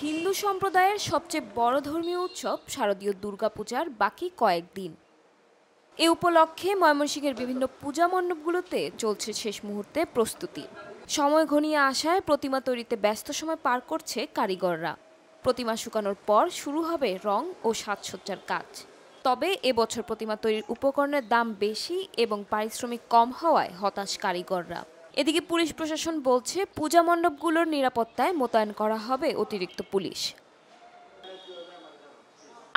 হিন্দু সম্প্রদায়ের সবচেয়ে বড় ধর্মীয় উৎসব শারদীয় দুর্গাপূজার বাকি কয়েকদিন। এ উপলক্ষে ময়মনসিংহের বিভিন্ন পূজা মণ্ডপগুলোতে চলছে শেষ মুহূর্তে প্রস্তুতি। সময় ঘনিয়ে আসায় প্রতিমা তৈরিতে ব্যস্ত সময় পার করছে কারিগররা। প্রতিমা শুকানোর পর শুরু হবে রং ও সাজসজ্জার কাজ। তবে এবছর প্রতিমা তৈরির উপকরণের দাম বেশি এবং পারিশ্রমিক কম হওয়ায় হতাশ কারিগররা। এদিকে পুলিশ প্রশাসন বলছে পূজা মণ্ডপগুলোর নিরাপত্তায় মোতায়েন করা হবে অতিরিক্ত পুলিশ।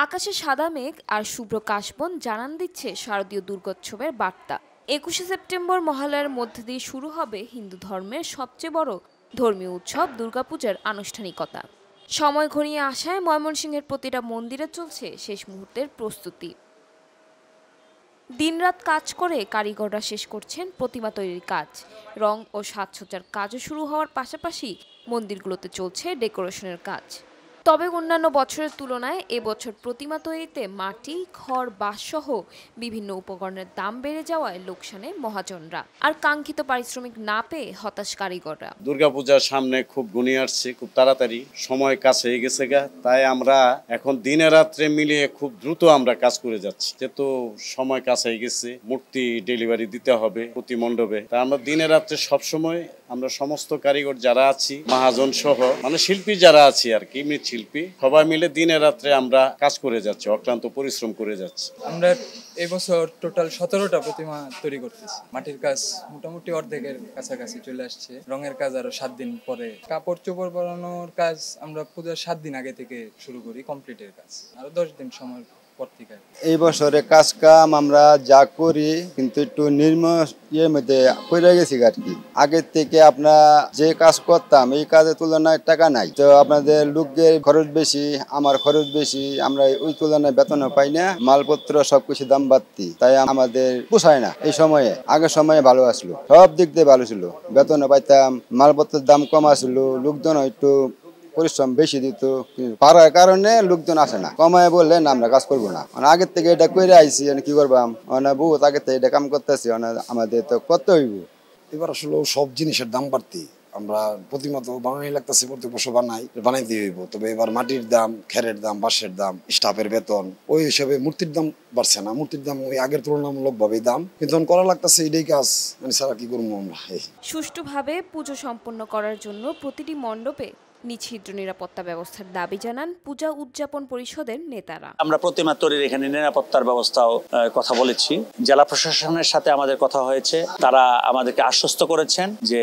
আকাশে সাদা মেঘ আর শুভ্র কাশবন জানান দিচ্ছে শারদীয় দুর্গোৎসবের বার্তা। ২১শে সেপ্টেম্বর মহালয়ার মধ্যে দিয়ে শুরু হবে হিন্দু ধর্মের সবচেয়ে বড় ধর্মীয় উৎসব দুর্গাপূজার আনুষ্ঠানিকতা। সময় ঘনিয়ে আসায় ময়মনসিংহের প্রতিটা মন্দিরে চলছে শেষ মুহূর্তের প্রস্তুতি। দিনরাত কাজ করে কারিগররা শেষ করছেন প্রতিমা তৈরির কাজ। রং ও সাজসজ্জার কাজও শুরু হওয়ার পাশাপাশি মন্দিরগুলোতে চলছে ডেকোরেশনের কাজ। তবে অন্যান্য বছরের তুলনায় এবছর প্রতিমা তৈরিতে মাটি, খড়, বাঁশসহ বিভিন্ন উপকরণের দাম বেড়ে যাওয়ায় লোকসানে মহাজনরা। আর কাঙ্ক্ষিত পারিশ্রমিক না পেয়ে হতাশ কারিগররা। দুর্গাপূজার সামনে খুব ঘনিয়ে আসছে, খুব তাড়াতাড়ি সময় কাছে গেছে গা, তাই আমরা এখন দিনে রাত্রে মিলিয়ে খুব দ্রুত আমরা কাজ করে যাচ্ছি। যেহেতু সময় কাছে গেছে, মূর্তি ডেলিভারি দিতে হবে প্রতি মণ্ডপে, তা আমরা দিনে রাত্রে সবসময় আমরা সমস্ত কারিগর যারা আছি, মহাজন সহ মানে শিল্পী যারা আছি আর কি, মৃৎশিল্পী সবাই মিলে দিনে রাত্রে আমরা কাজ করে যাচ্ছি, অক্লান্ত পরিশ্রম করে যাচ্ছি। আমরা এবছর টোটাল 17টা প্রতিমা তৈরি করতেছি। মাটির কাজ মোটামুটি অর্ধেকের কাছাকাছি চলে আসছে। রঙের কাজ আরো 7 দিন পরে। কাপড় চোপড় পরানোর কাজ আমরা পূজার 7 দিন আগে থেকে শুরু করি, কমপ্লিটের কাজ আরো 10 দিন সময় পর থেকে। এই বছরে কাজ কাম আমরা যা করি কিন্তু একটু নিম্ন মধ্যে পড়ে গেছি আর কি। আগের থেকে আপনার যে কাজ করতাম এই কাজের তুলনায় টাকা নাই, তো আপনাদের লোকের খরচ বেশি, আমার খরচ বেশি, আমরা ওই তুলনায় বেতনও পাই না, মালপত্র সবকিছু দাম বাড়তি, তাই আমাদের পোষায় না। এই সময়ে আগের সময়ে ভালো আসলো, সব দিক দিয়ে ভালো ছিল, বেতনও পাইতাম, মালপত্রের দাম কম আসলো, লোকজন একটু পরিশ্রম বেশি দিত, পারার কারণে লোকজন আসে না। কমায় বললেন আমরা কাজ করবো না, আগের থেকে এটা করে আইসি, কি করবাম, বহুত আগের থেকে এটা কাম করতেছি, আমাদের তো করতে হইব। এবার আসলে সব জিনিসের দাম বাড়তি, আমরা প্রতিমা তো বানাই লাগতেছি, প্রতি বছর বানাইতে হইব। তবে এবার মাটির দাম, খেরের দাম, বাঁশের দাম, স্টাফের বেতন, ওই হিসাবে মূর্তির দাম বাড়ছে না। মূর্তির দাম ওই আগের তুলনামূলক ভাবে দাম, কিন্তু করা লাগতেছে এটাই কাজ, ছাড়া কি করবো আমরা। সুষ্ঠুভাবে পুজো সম্পন্ন করার জন্য প্রতিটি মণ্ডপে নিশ্চিদ্র নিরাপত্তা ব্যবস্থার দাবি জানান পূজা উদযাপন পরিষদের নেতারা। আমরা প্রতিমা তৈরির এখানে নিরাপত্তার ব্যবস্থাও কথা বলেছি। জেলা প্রশাসনের সাথে আমাদের কথা হয়েছে, তারা আমাদেরকে আশ্বস্ত করেছেন যে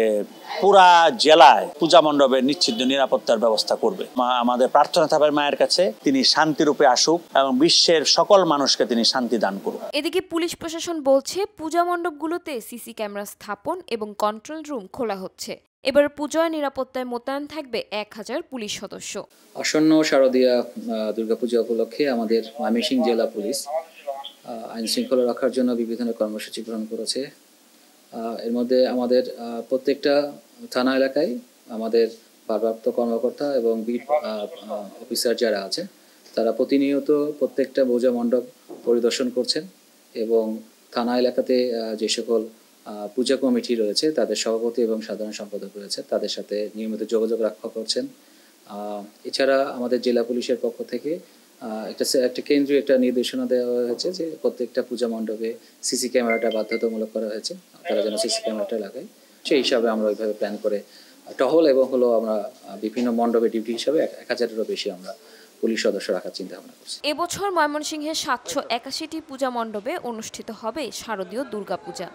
পুরা জেলায় পূজা মণ্ডপে নিশ্চিদ্র নিরাপত্তার ব্যবস্থা করবে। আমাদের প্রার্থনা থাকবে মায়ের কাছে তিনি শান্তিরূপে আসুক এবং বিশ্বের সকল মানুষকে তিনি শান্তি দান করুক। এদিকে পুলিশ প্রশাসন বলছে পূজা মণ্ডপগুলোতে সিসি ক্যামেরা স্থাপন এবং কন্ট্রোল রুম খোলা হচ্ছে। এবার পূজায় নিরাপত্তায় মোতায়েন থাকবে 1000 পুলিশ সদস্য। আসন্ন শারদীয়া দুর্গাপূজা উপলক্ষে আমাদের ময়মনসিংহ জেলা পুলিশ আইন শৃঙ্খলা রক্ষার জন্য বিভিন্ন কর্মসূচি গ্রহণ করেছে। এর মধ্যে আমাদের প্রত্যেকটা থানা এলাকায় আমাদের ভারপ্রাপ্ত কর্মকর্তা এবং বিট অফিসার যারা আছে তারা প্রতিনিয়ত প্রত্যেকটা পূজা মণ্ডপ পরিদর্শন করছেন এবং থানা এলাকাতে যে সকল পূজা কমিটি রয়েছে তাদের সভাপতি এবং সাধারণ সম্পাদক রয়েছে তাদের সাথে নিয়মিত যোগাযোগ রক্ষা করছেন। এছাড়া আমাদের জেলা পুলিশের পক্ষ থেকে একটা কেন্দ্রীয় একটা নির্দেশনা দেওয়া হয়েছে যে প্রত্যেকটা পূজা মণ্ডপে সিসি ক্যামেরাটা বাধ্যতামূলক করা হয়েছে, তারা যেন সিসি ক্যামেরাটা লাগায়। সেই হিসাবে আমরা ওইভাবে প্ল্যান করে টহল এবং আমরা বিভিন্ন মণ্ডপে ডিউটি হিসাবে 1000-এরও বেশি আমরা পুলিশ সদস্য রাখার চিন্তা ভাবনা করছি। এবছর ময়মনসিংহে 781টি পূজা মণ্ডপে অনুষ্ঠিত হবে শারদীয় দুর্গাপূজা।